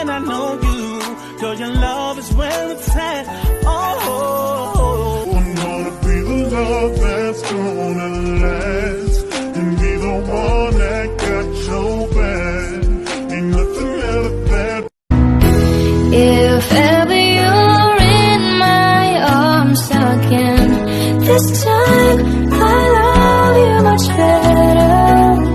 And I know you, 'cause your love is where it's at. Oh, I'm gonna be the love that's gonna last, and be the one that got your back. Ain't nothing ever that. If ever you're in my arms again, this time I love you much better.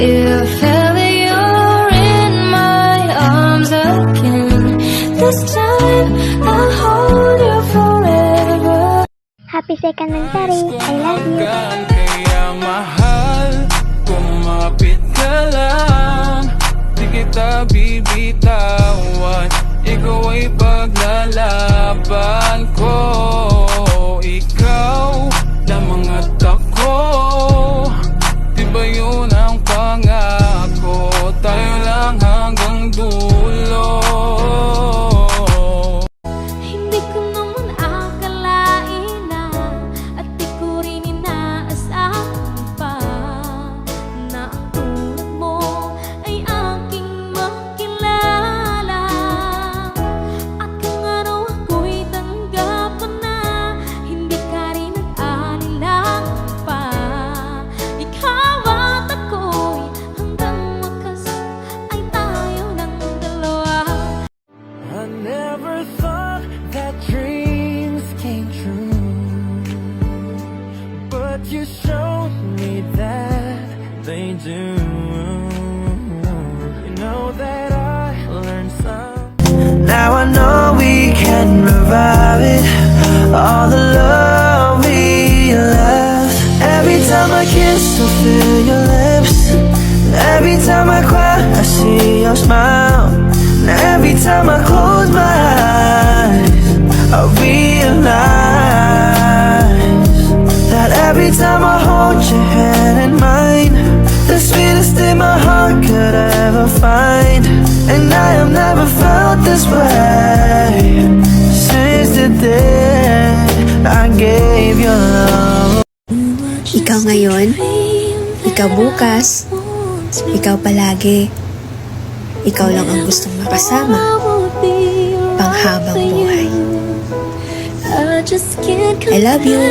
If ever you're in my arms again, this time I'll hold you forever. Happy second anniversary. I love you. Kaya mahal, kumapit ka lang. Di kita bibitawan, ikaw ay paglalaban ko. Ikaw lamang at ako, di ba yun ang pangako? Tayo lang hanggang dulo. Hindi ko naman akalain na, at di ko rin inaasahan pa, na ang tulad mo ay aking makilala. At kung ano ako'y tanggapan na, hindi ka rin nag-alala pa. Ikaw at ako'y hanggang wakas ay tayo ng dalawa. I never thought that dreams came true, but you showed me that they do. You know that I learned some. Now I know we can revive it, all the love we left. Every time I kiss, I feel your lips. Every time I cry, I see your smile. And every time I close my eyes, I realize that every time I hold your hand in mine, the sweetest thing my heart could ever find. And I have never felt this way since the day I gave you love. Ikaw ngayon, ikaw bukas, ikaw palagi. Ikaw lang ang gustong makasama panghabang buhay. I love you.